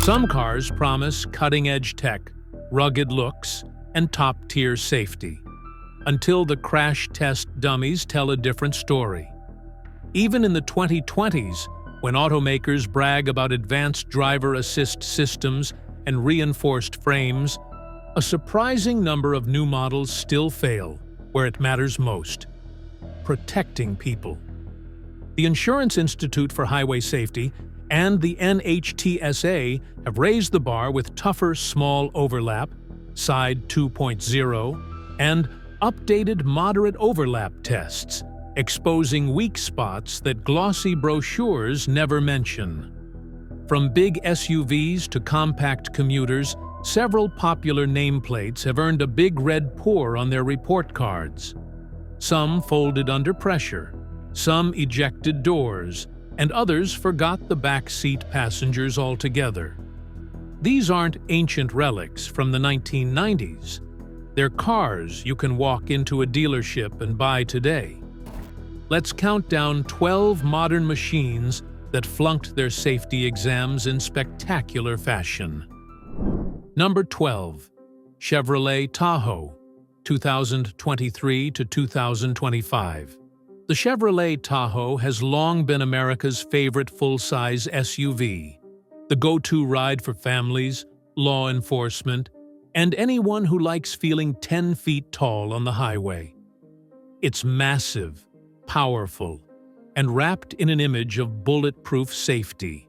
Some cars promise cutting-edge tech, rugged looks, and top-tier safety, until the crash test dummies tell a different story. Even in the 2020s, when automakers brag about advanced driver assist systems and reinforced frames, a surprising number of new models still fail where it matters most: protecting people. The Insurance Institute for Highway Safety and the NHTSA have raised the bar with tougher small overlap, side 2.0, and updated moderate overlap tests, exposing weak spots that glossy brochures never mention. From big SUVs to compact commuters, several popular nameplates have earned a big red pour on their report cards. Some folded under pressure, some ejected doors, and others forgot the back seat passengers altogether. These aren't ancient relics from the 1990s. They're cars you can walk into a dealership and buy today. Let's count down 12 modern machines that flunked their safety exams in spectacular fashion. Number 12. Chevrolet Tahoe, 2023 to 2025. The Chevrolet Tahoe has long been America's favorite full-size SUV, the go-to ride for families, law enforcement, and anyone who likes feeling 10 feet tall on the highway. It's massive, powerful, and wrapped in an image of bulletproof safety.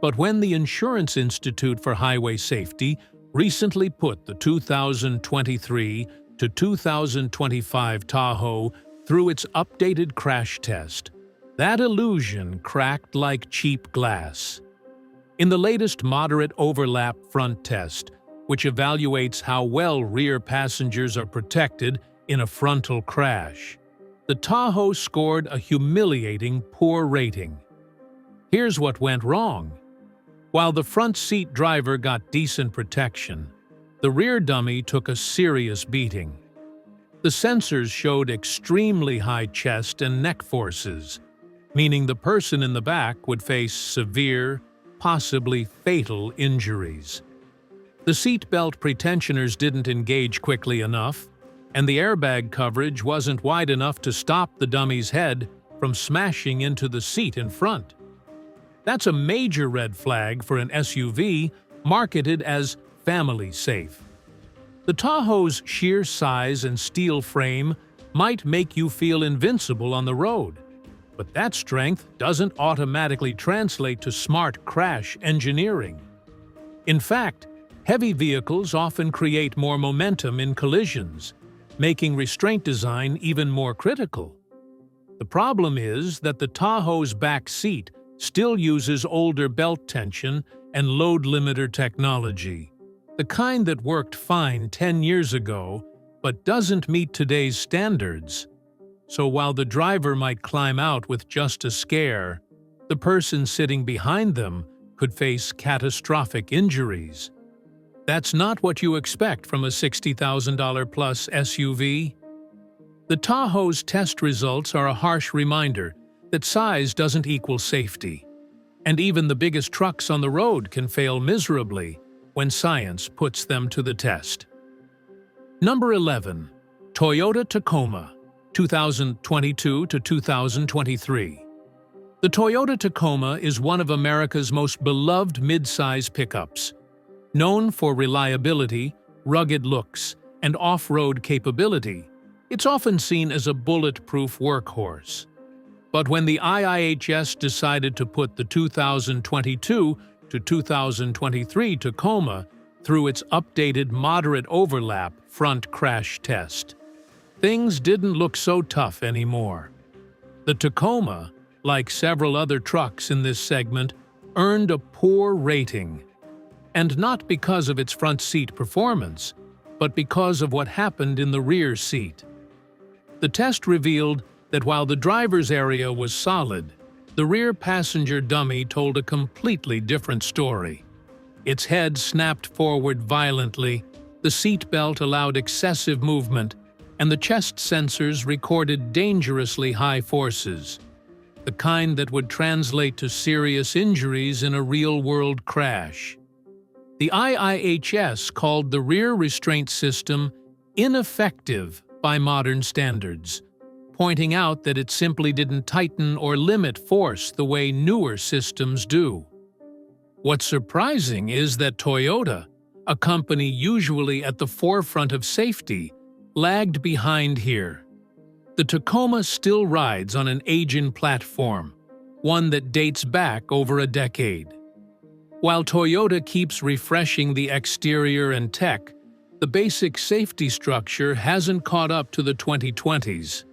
But when the Insurance Institute for Highway Safety recently put the 2023 to 2025 Tahoe through its updated crash test, that illusion cracked like cheap glass. In the latest moderate overlap front test, which evaluates how well rear passengers are protected in a frontal crash, the Tahoe scored a humiliating poor rating. Here's what went wrong. While the front seat driver got decent protection, the rear dummy took a serious beating. The sensors showed extremely high chest and neck forces, meaning the person in the back would face severe, possibly fatal injuries. The seatbelt pretensioners didn't engage quickly enough, and the airbag coverage wasn't wide enough to stop the dummy's head from smashing into the seat in front. That's a major red flag for an SUV marketed as family safe. The Tahoe's sheer size and steel frame might make you feel invincible on the road, but that strength doesn't automatically translate to smart crash engineering. In fact, heavy vehicles often create more momentum in collisions, making restraint design even more critical. The problem is that the Tahoe's back seat still uses older belt tension and load limiter technology, the kind that worked fine 10 years ago but doesn't meet today's standards. So while the driver might climb out with just a scare, the person sitting behind them could face catastrophic injuries. That's not what you expect from a $60,000 plus SUV. The Tahoe's test results are a harsh reminder that size doesn't equal safety, and even the biggest trucks on the road can fail miserably when science puts them to the test. Number 11. Toyota Tacoma, 2022 to 2023. The Toyota Tacoma is one of America's most beloved mid-size pickups. Known for reliability, rugged looks, and off-road capability, it's often seen as a bulletproof workhorse. But when the IIHS decided to put the 2022 to 2023 Tacoma through its updated moderate overlap front crash test, things didn't look so tough anymore. The Tacoma, like several other trucks in this segment, earned a poor rating. And not because of its front seat performance, but because of what happened in the rear seat. The test revealed that while the driver's area was solid, the rear passenger dummy told a completely different story. Its head snapped forward violently, the seat belt allowed excessive movement, and the chest sensors recorded dangerously high forces, the kind that would translate to serious injuries in a real-world crash. The IIHS called the rear restraint system ineffective by modern standards, pointing out that it simply didn't tighten or limit force the way newer systems do. What's surprising is that Toyota, a company usually at the forefront of safety, lagged behind here. The Tacoma still rides on an aging platform, one that dates back over a decade. While Toyota keeps refreshing the exterior and tech, the basic safety structure hasn't caught up to the 2020s.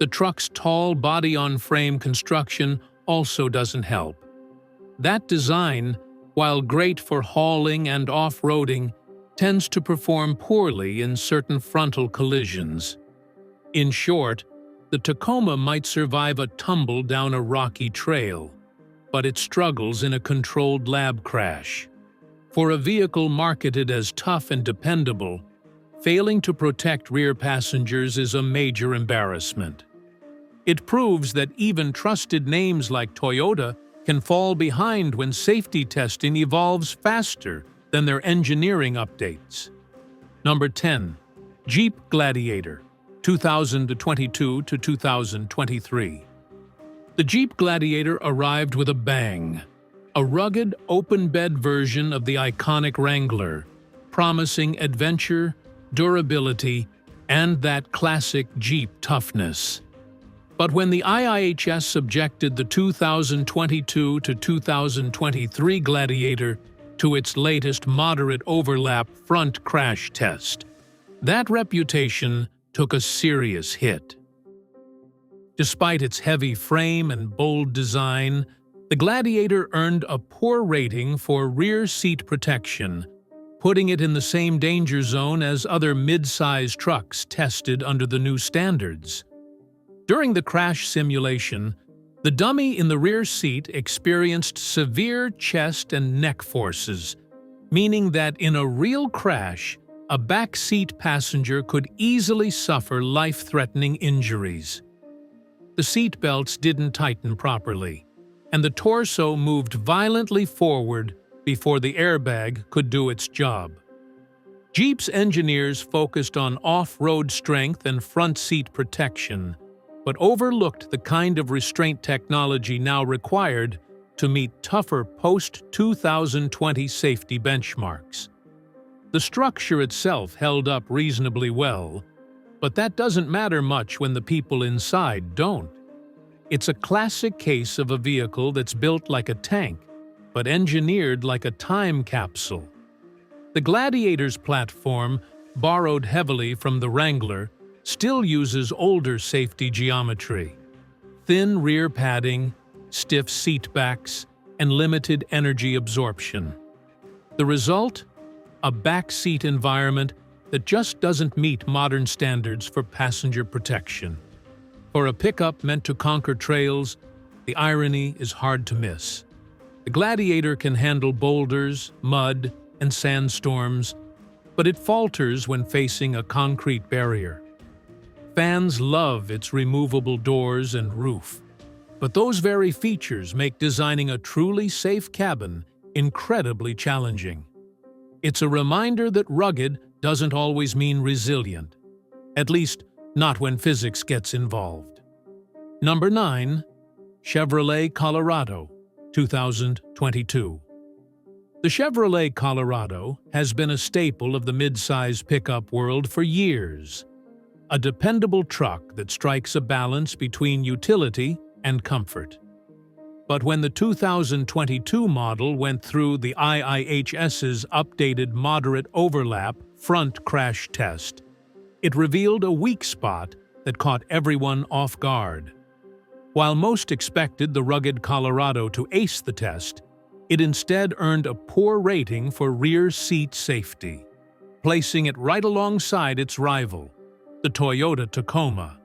The truck's tall body-on-frame construction also doesn't help. That design, while great for hauling and off-roading, tends to perform poorly in certain frontal collisions. In short, the Tacoma might survive a tumble down a rocky trail, but it struggles in a controlled lab crash. For a vehicle marketed as tough and dependable, failing to protect rear passengers is a major embarrassment. It proves that even trusted names like Toyota can fall behind when safety testing evolves faster than their engineering updates. Number 10. Jeep Gladiator, 2022 to 2023. The Jeep Gladiator arrived with a bang. A rugged, open-bed version of the iconic Wrangler, promising adventure, durability, and that classic Jeep toughness. But when the IIHS subjected the 2022 to 2023 Gladiator to its latest moderate overlap front crash test, that reputation took a serious hit. Despite its heavy frame and bold design, the Gladiator earned a poor rating for rear seat protection, putting it in the same danger zone as other mid-size trucks tested under the new standards. During the crash simulation, the dummy in the rear seat experienced severe chest and neck forces, meaning that in a real crash, a back seat passenger could easily suffer life-threatening injuries. The seat belts didn't tighten properly, and the torso moved violently forward before the airbag could do its job. Jeep's engineers focused on off-road strength and front seat protection, but overlooked the kind of restraint technology now required to meet tougher post-2020 safety benchmarks. The structure itself held up reasonably well, but that doesn't matter much when the people inside don't. It's a classic case of a vehicle that's built like a tank, but engineered like a time capsule. The Gladiator's platform, borrowed heavily from the Wrangler, still uses older safety geometry: thin rear padding, stiff seat backs, and limited energy absorption. The result? A backseat environment that just doesn't meet modern standards for passenger protection. For a pickup meant to conquer trails, the irony is hard to miss. The Gladiator can handle boulders, mud, and sandstorms, but it falters when facing a concrete barrier. Fans love its removable doors and roof, but those very features make designing a truly safe cabin incredibly challenging. It's a reminder that rugged doesn't always mean resilient, at least not when physics gets involved. Number 9. Chevrolet Colorado, 2022. The Chevrolet Colorado has been a staple of the mid-size pickup world for years. A dependable truck that strikes a balance between utility and comfort. But when the 2022 model went through the IIHS's updated moderate overlap front crash test, it revealed a weak spot that caught everyone off guard. While most expected the rugged Colorado to ace the test, it instead earned a poor rating for rear seat safety, placing it right alongside its rival, the Toyota Tacoma.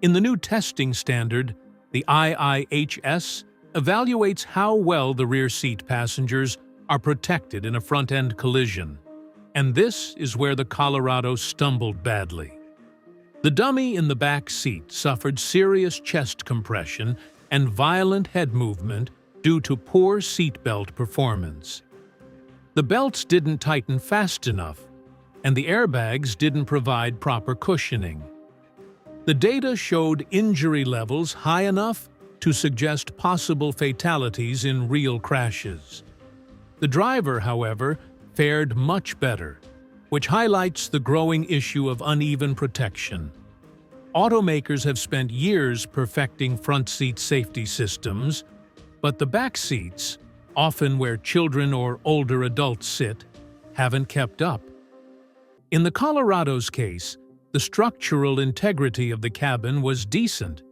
In the new testing standard, the IIHS evaluates how well the rear seat passengers are protected in a front-end collision, and this is where the Colorado stumbled badly. The dummy in the back seat suffered serious chest compression and violent head movement due to poor seatbelt performance. The belts didn't tighten fast enough, and the airbags didn't provide proper cushioning. The data showed injury levels high enough to suggest possible fatalities in real crashes. The driver, however, fared much better, which highlights the growing issue of uneven protection. Automakers have spent years perfecting front seat safety systems, but the back seats, often where children or older adults sit, haven't kept up. In the Colorado's case, the structural integrity of the cabin was decent,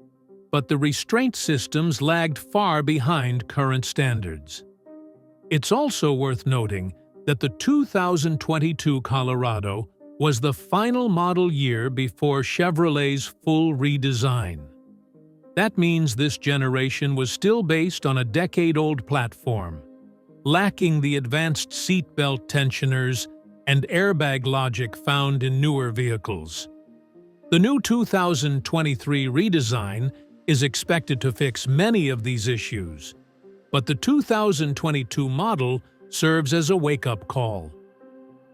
but the restraint systems lagged far behind current standards. It's also worth noting that the 2022 Colorado was the final model year before Chevrolet's full redesign. That means this generation was still based on a decade-old platform, lacking the advanced seatbelt tensioners and airbag logic found in newer vehicles. The new 2023 redesign is expected to fix many of these issues, but the 2022 model serves as a wake-up call.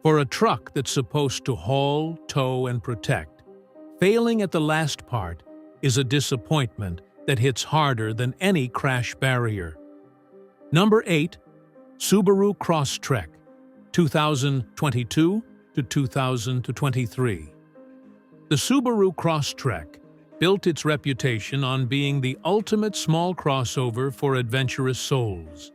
For a truck that's supposed to haul, tow, and protect, failing at the last part is a disappointment that hits harder than any crash barrier. Number 8. Subaru Crosstrek, 2022 to 2023. The Subaru Crosstrek built its reputation on being the ultimate small crossover for adventurous souls.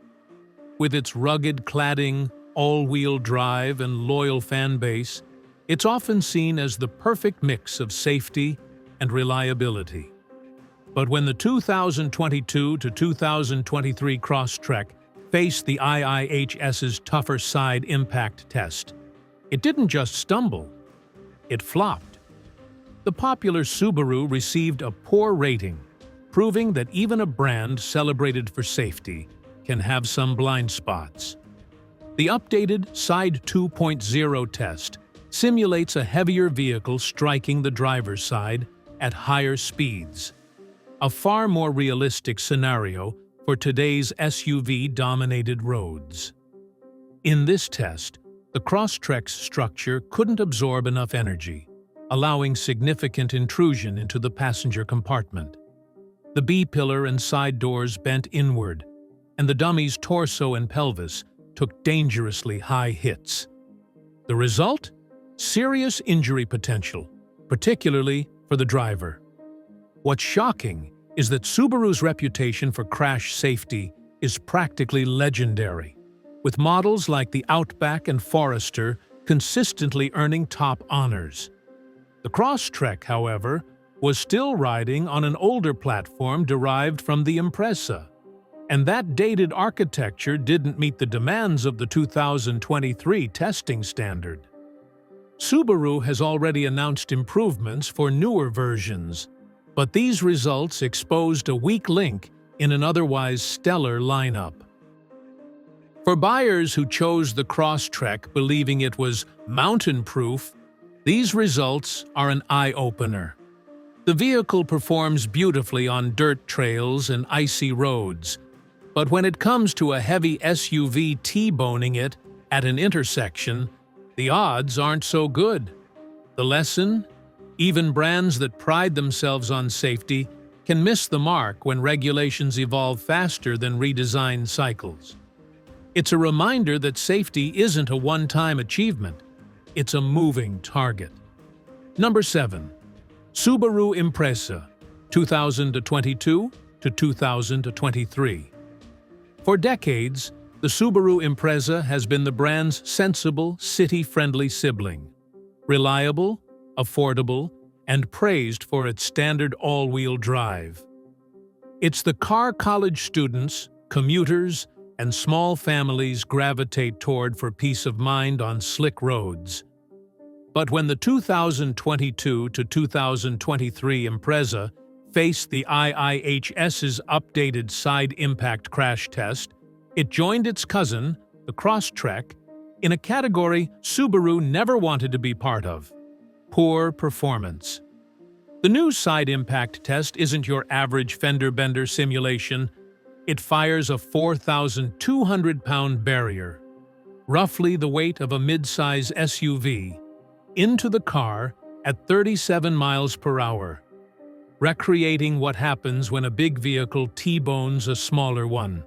With its rugged cladding, all-wheel drive, and loyal fan base, it's often seen as the perfect mix of safety and reliability. But when the 2022 to 2023 Crosstrek faced the IIHS's tougher side impact test, it didn't just stumble, it flopped. The popular Subaru received a poor rating, proving that even a brand celebrated for safety can have some blind spots. The updated Side 2.0 test simulates a heavier vehicle striking the driver's side at higher speeds, a far more realistic scenario for today's SUV-dominated roads. In this test, the Crosstrek's structure couldn't absorb enough energy, allowing significant intrusion into the passenger compartment. The B-pillar and side doors bent inward, and the dummy's torso and pelvis took dangerously high hits. The result? Serious injury potential, particularly for the driver. What's shocking is that Subaru's reputation for crash safety is practically legendary, with models like the Outback and Forester consistently earning top honors. The Crosstrek, however, was still riding on an older platform derived from the Impreza, and that dated architecture didn't meet the demands of the 2023 testing standard. Subaru has already announced improvements for newer versions, but these results exposed a weak link in an otherwise stellar lineup. For buyers who chose the Crosstrek believing it was mountain-proof, these results are an eye-opener. The vehicle performs beautifully on dirt trails and icy roads, but when it comes to a heavy SUV T-boning it at an intersection, the odds aren't so good. The lesson? Even brands that pride themselves on safety can miss the mark when regulations evolve faster than redesign cycles. It's a reminder that safety isn't a one-time achievement, it's a moving target. Number 7. Subaru Impreza, 2022 to 2023. For decades, the Subaru Impreza has been the brand's sensible, city-friendly sibling. Reliable, affordable, and praised for its standard all-wheel drive. It's the car college students, commuters, and small families gravitate toward for peace of mind on slick roads. But when the 2022 to 2023 Impreza faced the IIHS's updated side impact crash test, it joined its cousin, the Crosstrek, in a category Subaru never wanted to be part of: poor performance. The new side impact test isn't your average fender bender simulation. It fires a 4,200-pound barrier. roughly the weight of a mid-size SUV, into the car at 37 miles per hour, recreating what happens when a big vehicle T-bones a smaller one.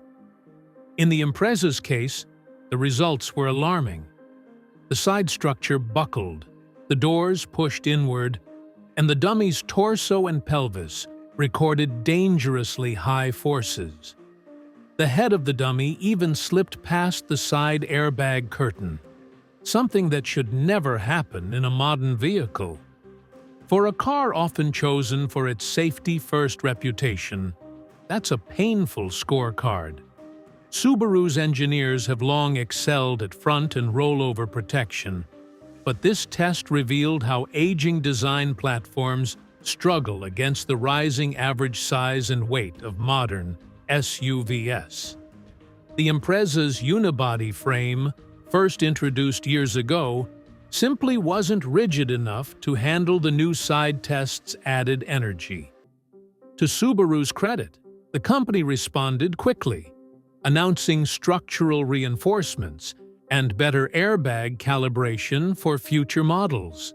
In the Impreza's case, the results were alarming. The side structure buckled, the doors pushed inward, and the dummy's torso and pelvis recorded dangerously high forces. The head of the dummy even slipped past the side airbag curtain, something that should never happen in a modern vehicle. For a car often chosen for its safety-first reputation, that's a painful scorecard. Subaru's engineers have long excelled at front and rollover protection, but this test revealed how aging design platforms struggle against the rising average size and weight of modern SUVs. The Impreza's unibody frame, first introduced years ago, simply wasn't rigid enough to handle the new side test's added energy. To Subaru's credit, the company responded quickly, announcing structural reinforcements and better airbag calibration for future models.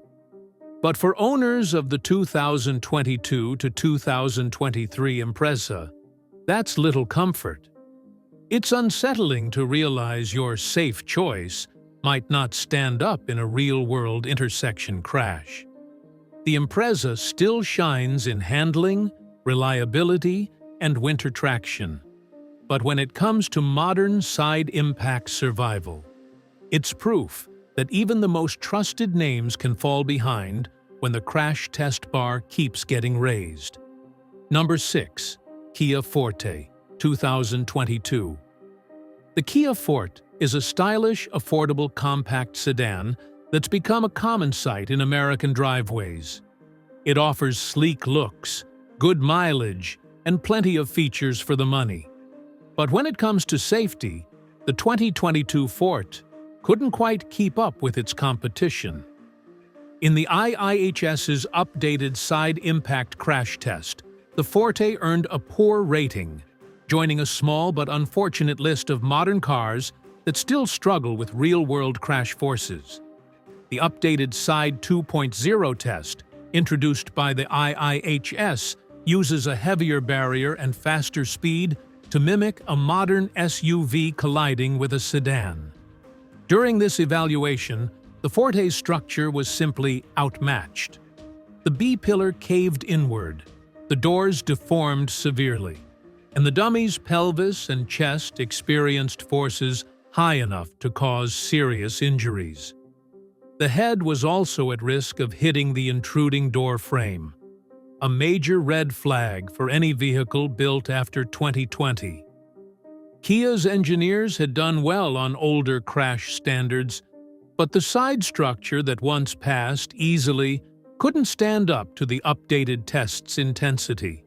But for owners of the 2022 to 2023 Impreza, that's little comfort. It's unsettling to realize your safe choice might not stand up in a real-world intersection crash. The Impreza still shines in handling, reliability, and winter traction. But when it comes to modern side impact survival, it's proof that even the most trusted names can fall behind when the crash test bar keeps getting raised. Number 6. Kia Forte, 2022. The Kia Forte is a stylish, affordable compact sedan that's become a common sight in American driveways. It offers sleek looks, good mileage, and plenty of features for the money. But when it comes to safety, the 2022 Forte couldn't quite keep up with its competition. In the IIHS's updated side impact crash test, the Forte earned a poor rating, joining a small but unfortunate list of modern cars that still struggle with real-world crash forces. The updated Side 2.0 test, introduced by the IIHS, uses a heavier barrier and faster speed to mimic a modern SUV colliding with a sedan. During this evaluation, the Forte's structure was simply outmatched. The B-pillar caved inward, the doors deformed severely, and the dummy's pelvis and chest experienced forces high enough to cause serious injuries. The head was also at risk of hitting the intruding door frame, a major red flag for any vehicle built after 2020. Kia's engineers had done well on older crash standards, but the side structure that once passed easily couldn't stand up to the updated test's intensity.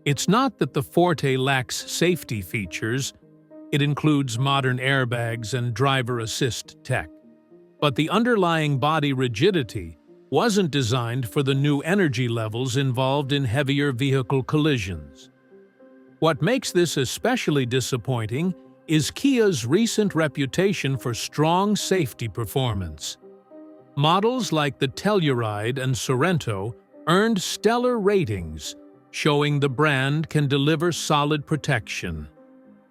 It's not that the Forte lacks safety features. It includes modern airbags and driver assist tech. But the underlying body rigidity wasn't designed for the new energy levels involved in heavier vehicle collisions. What makes this especially disappointing is Kia's recent reputation for strong safety performance. Models like the Telluride and Sorento earned stellar ratings, showing the brand can deliver solid protection.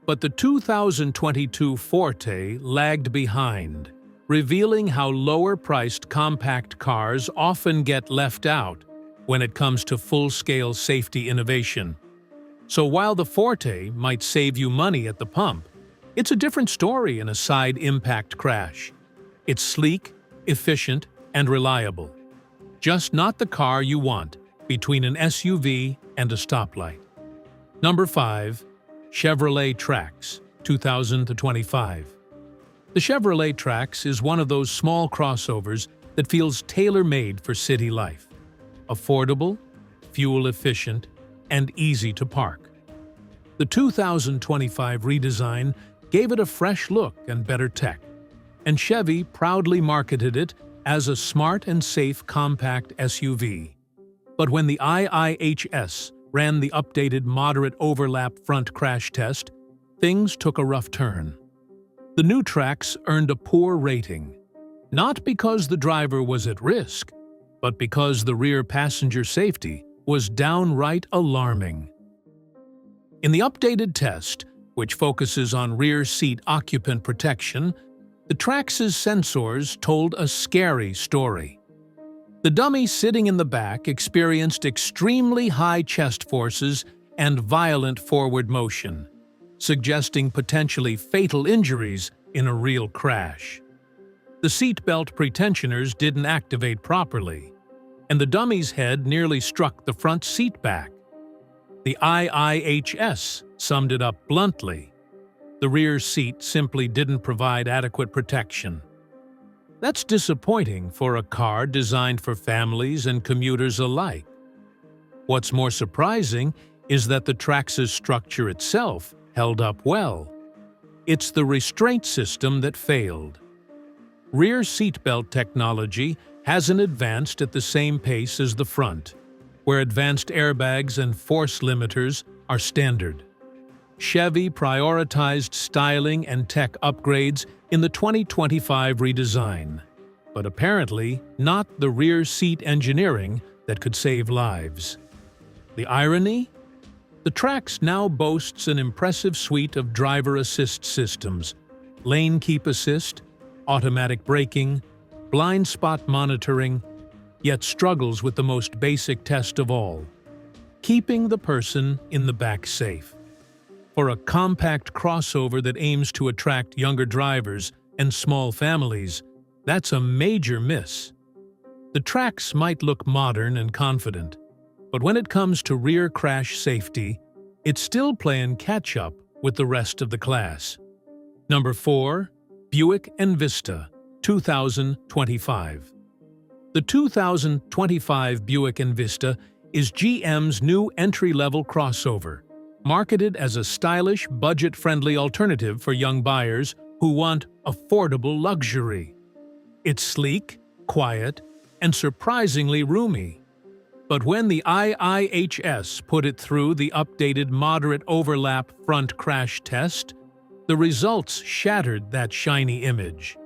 But the 2022 Forte lagged behind, revealing how lower-priced compact cars often get left out when it comes to full-scale safety innovation. So while the Forte might save you money at the pump, it's a different story in a side impact crash. It's sleek, efficient, and reliable. Just not the car you want between an SUV and a stoplight. Number 5. Chevrolet Trax, 2025. The Chevrolet Trax is one of those small crossovers that feels tailor-made for city life. Affordable, fuel-efficient, and easy to park. The 2025 redesign gave it a fresh look and better tech, and Chevy proudly marketed it as a smart and safe compact SUV. But when the IIHS ran the updated moderate overlap front crash test, things took a rough turn. The new tracks earned a poor rating, not because the driver was at risk, but because the rear passenger safety was downright alarming. In the updated test, which focuses on rear seat occupant protection, the Trax's sensors told a scary story. The dummy sitting in the back experienced extremely high chest forces and violent forward motion, suggesting potentially fatal injuries in a real crash. The seatbelt pretensioners didn't activate properly, and the dummy's head nearly struck the front seat back. The IIHS summed it up bluntly: the rear seat simply didn't provide adequate protection. That's disappointing for a car designed for families and commuters alike. What's more surprising is that the Trax's structure itself held up well. It's the restraint system that failed. Rear seatbelt technology hasn't advanced at the same pace as the front, where advanced airbags and force limiters are standard. Chevy prioritized styling and tech upgrades in the 2025 redesign, but apparently not the rear seat engineering that could save lives. The irony? The Trax now boasts an impressive suite of driver assist systems: lane keep assist, automatic braking, blind spot monitoring, yet struggles with the most basic test of all: keeping the person in the back safe. For a compact crossover that aims to attract younger drivers and small families, that's a major miss. The Trax might look modern and confident, but when it comes to rear crash safety, it's still playing catch-up with the rest of the class. Number 4. Buick Envista, 2025. The 2025 Buick Envista is GM's new entry-level crossover, marketed as a stylish, budget-friendly alternative for young buyers who want affordable luxury. It's sleek, quiet, and surprisingly roomy. But when the IIHS put it through the updated moderate overlap front crash test, the results shattered that shiny image.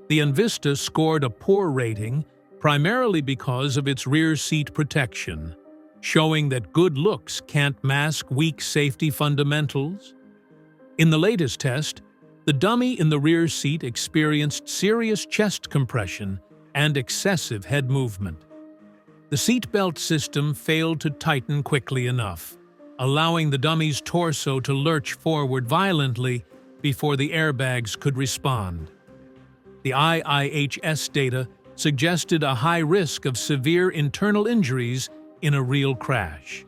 The Envista scored a poor rating primarily because of its rear seat protection, showing that good looks can't mask weak safety fundamentals. In the latest test, the dummy in the rear seat experienced serious chest compression and excessive head movement. The seatbelt system failed to tighten quickly enough, allowing the dummy's torso to lurch forward violently before the airbags could respond. The IIHS data suggested a high risk of severe internal injuries in a real crash.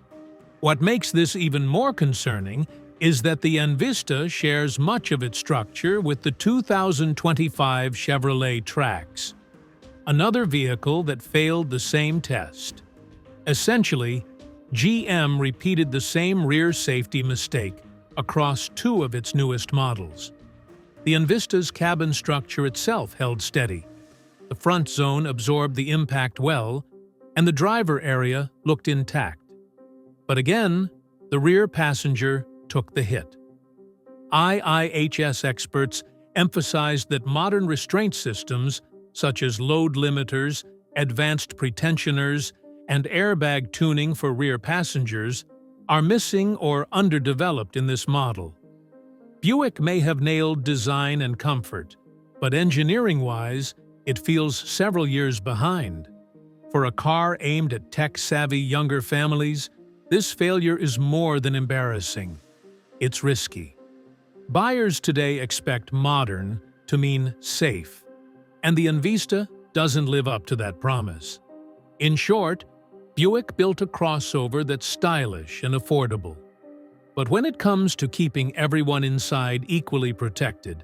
What makes this even more concerning is that the Envista shares much of its structure with the 2025 Chevrolet Trax, another vehicle that failed the same test. Essentially, GM repeated the same rear safety mistake across two of its newest models. The Envista's cabin structure itself held steady. The front zone absorbed the impact well, and the driver area looked intact. But again, the rear passenger took the hit. IIHS experts emphasized that modern restraint systems, such as load limiters, advanced pretensioners, and airbag tuning for rear passengers, are missing or underdeveloped in this model. Buick may have nailed design and comfort, but engineering-wise, it feels several years behind. For a car aimed at tech-savvy younger families, this failure is more than embarrassing. It's risky. Buyers today expect modern to mean safe, and the Envista doesn't live up to that promise. In short, Buick built a crossover that's stylish and affordable. But when it comes to keeping everyone inside equally protected,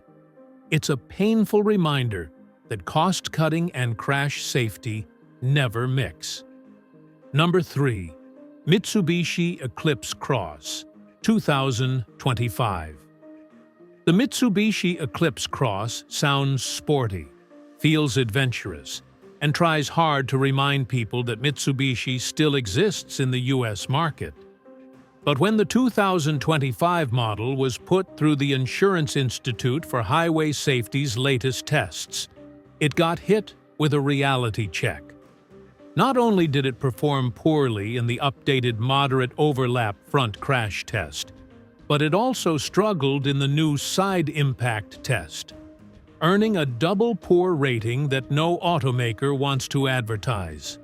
it's a painful reminder that cost-cutting and crash safety never mix. Number 3. Mitsubishi Eclipse Cross, 2025. The Mitsubishi Eclipse Cross sounds sporty, feels adventurous, and tries hard to remind people that Mitsubishi still exists in the U.S. market. But when the 2025 model was put through the Insurance Institute for Highway Safety's latest tests, it got hit with a reality check. Not only did it perform poorly in the updated moderate overlap front crash test, but it also struggled in the new side impact test, earning a double poor rating that no automaker wants to advertise.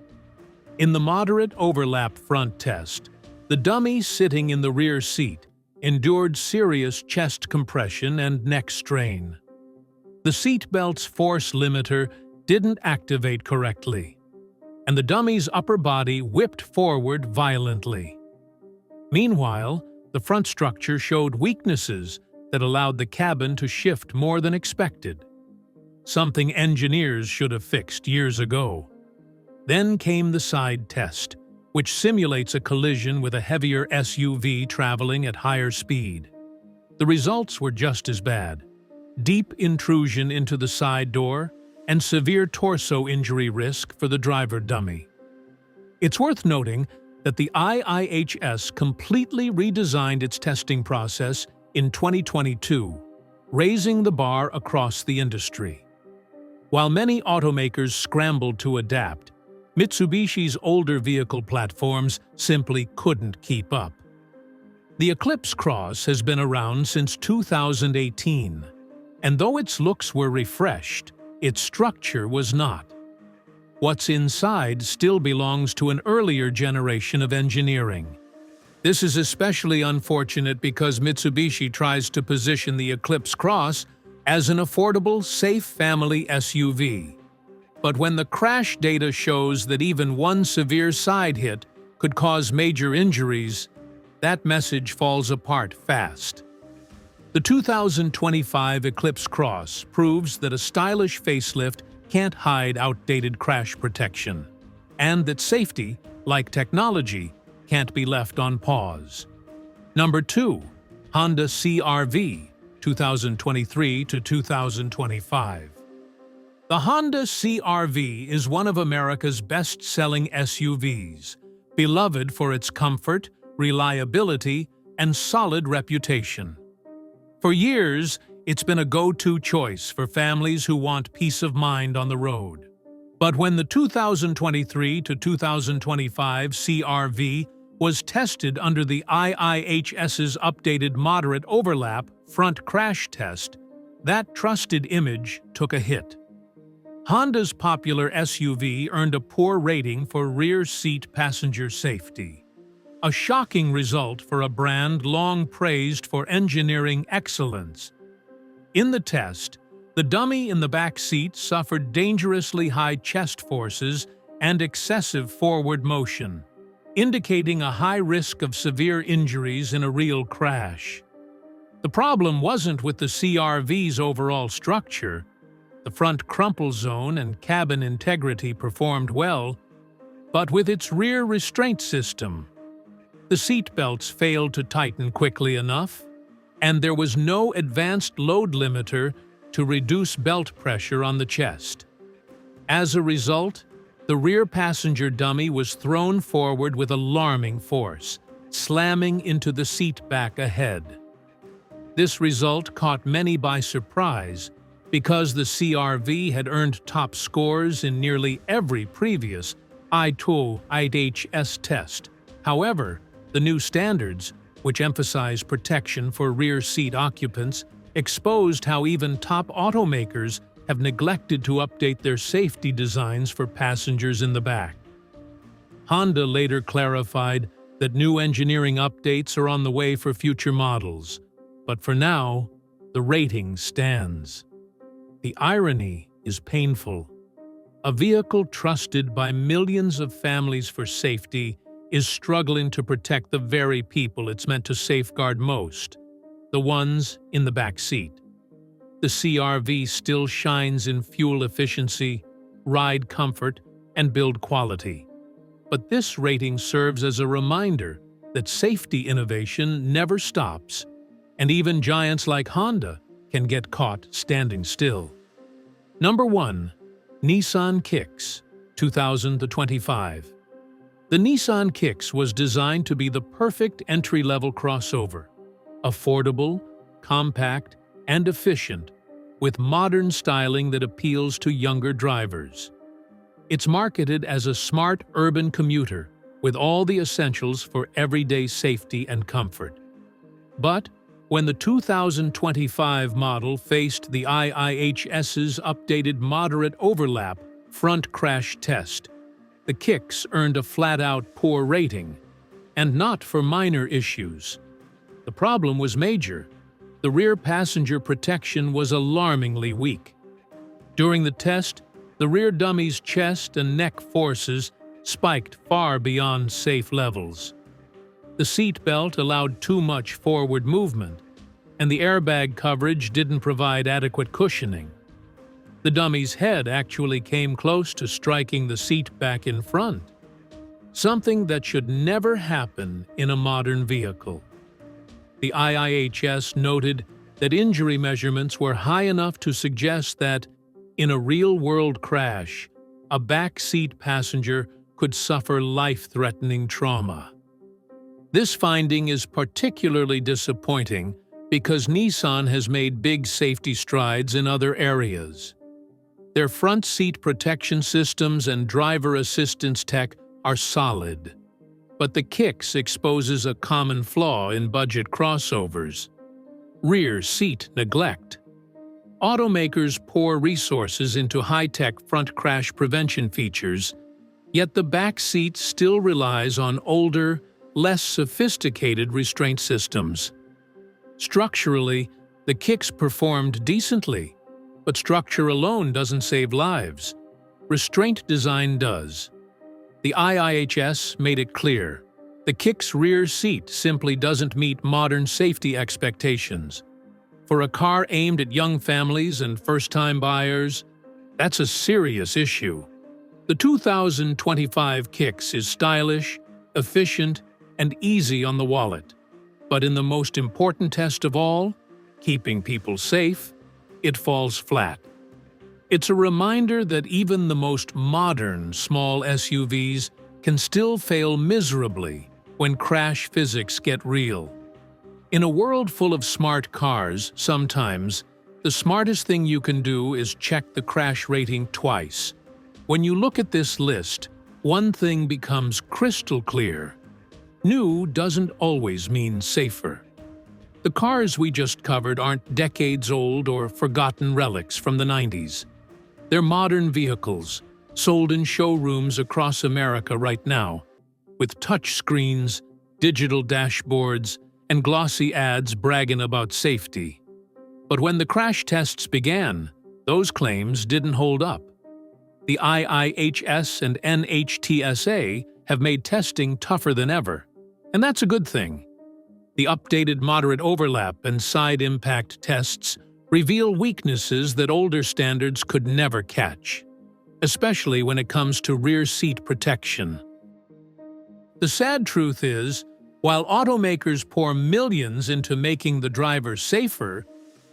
In the moderate overlap front test, the dummy sitting in the rear seat endured serious chest compression and neck strain. The seatbelt's force limiter didn't activate correctly, and the dummy's upper body whipped forward violently. Meanwhile, the front structure showed weaknesses that allowed the cabin to shift more than expected, something engineers should have fixed years ago. Then came the side test, which simulates a collision with a heavier SUV traveling at higher speed. The results were just as bad: deep intrusion into the side door and severe torso injury risk for the driver dummy. It's worth noting that the IIHS completely redesigned its testing process in 2022, raising the bar across the industry. While many automakers scrambled to adapt, Mitsubishi's older vehicle platforms simply couldn't keep up. The Eclipse Cross has been around since 2018, and though its looks were refreshed, its structure was not. What's inside still belongs to an earlier generation of engineering. This is especially unfortunate because Mitsubishi tries to position the Eclipse Cross as an affordable, safe family SUV. But when the crash data shows that even one severe side hit could cause major injuries, that message falls apart fast. The 2025 Eclipse Cross proves that a stylish facelift can't hide outdated crash protection, and that safety, like technology, can't be left on pause. Number 2. Honda CR-V, 2023 to 2025. The Honda CR-V is one of America's best-selling SUVs, beloved for its comfort, reliability, and solid reputation. For years, it's been a go-to choice for families who want peace of mind on the road. But when the 2023 to 2025 CR-V was tested under the IIHS's updated moderate overlap front crash test, that trusted image took a hit. Honda's popular SUV earned a poor rating for rear seat passenger safety, a shocking result for a brand long praised for engineering excellence. In the test, the dummy in the back seat suffered dangerously high chest forces and excessive forward motion, indicating a high risk of severe injuries in a real crash. The problem wasn't with the CR-V's overall structure. The front crumple zone and cabin integrity performed well, but with its rear restraint system. The seat belts failed to tighten quickly enough, and there was no advanced load limiter to reduce belt pressure on the chest. As a result, the rear passenger dummy was thrown forward with alarming force, slamming into the seat back ahead. This result caught many by surprise because the CR-V had earned top scores in nearly every previous IIHS test. However, the new standards, which emphasize protection for rear seat occupants, exposed how even top automakers have neglected to update their safety designs for passengers in the back. Honda later clarified that new engineering updates are on the way for future models, but for now, the rating stands. The irony is painful. A vehicle trusted by millions of families for safety is struggling to protect the very people it's meant to safeguard most, the ones in the back seat. The CR-V still shines in fuel efficiency, ride comfort, and build quality. But this rating serves as a reminder that safety innovation never stops, and even giants like Honda can get caught standing still. Number 1. Nissan Kicks, 2025. The Nissan Kicks was designed to be the perfect entry-level crossover, affordable, compact, and efficient, with modern styling that appeals to younger drivers. It's marketed as a smart urban commuter with all the essentials for everyday safety and comfort. But when the 2025 model faced the IIHS's updated moderate overlap front crash test, the Kicks earned a flat-out poor rating, and not for minor issues. The problem was major. The rear passenger protection was alarmingly weak. During the test, the rear dummy's chest and neck forces spiked far beyond safe levels. The seat belt allowed too much forward movement, and the airbag coverage didn't provide adequate cushioning. The dummy's head actually came close to striking the seat back in front, something that should never happen in a modern vehicle. The IIHS noted that injury measurements were high enough to suggest that, in a real-world crash, a back-seat passenger could suffer life-threatening trauma. This finding is particularly disappointing because Nissan has made big safety strides in other areas. Their front seat protection systems and driver assistance tech are solid, but the Kicks exposes a common flaw in budget crossovers: rear seat neglect. Automakers pour resources into high-tech front crash prevention features, yet the back seat still relies on older, less sophisticated restraint systems. Structurally, the Kicks performed decently, but structure alone doesn't save lives. Restraint design does. The IIHS made it clear: the Kicks' rear seat simply doesn't meet modern safety expectations. For a car aimed at young families and first-time buyers, that's a serious issue. The 2025 Kicks is stylish, efficient, and easy on the wallet. But in the most important test of all, keeping people safe, it falls flat. It's a reminder that even the most modern small SUVs can still fail miserably when crash physics get real. In a world full of smart cars, sometimes, the smartest thing you can do is check the crash rating twice. When you look at this list, one thing becomes crystal clear: new doesn't always mean safer. The cars we just covered aren't decades old or forgotten relics from the 90s. They're modern vehicles, sold in showrooms across America right now, with touch screens, digital dashboards, and glossy ads bragging about safety. But when the crash tests began, those claims didn't hold up. The IIHS and NHTSA have made testing tougher than ever, and that's a good thing. The updated moderate overlap and side impact tests reveal weaknesses that older standards could never catch, especially when it comes to rear seat protection. The sad truth is, while automakers pour millions into making the driver safer,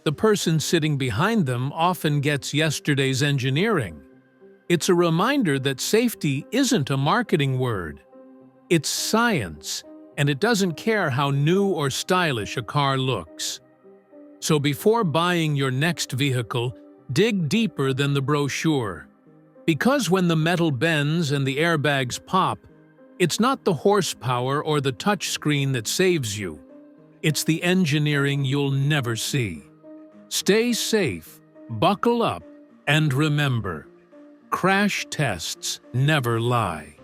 the person sitting behind them often gets yesterday's engineering. It's a reminder that safety isn't a marketing word. It's science, and it doesn't care how new or stylish a car looks. So before buying your next vehicle, dig deeper than the brochure. Because when the metal bends and the airbags pop, it's not the horsepower or the touchscreen that saves you. It's the engineering you'll never see. Stay safe, buckle up, and remember, crash tests never lie.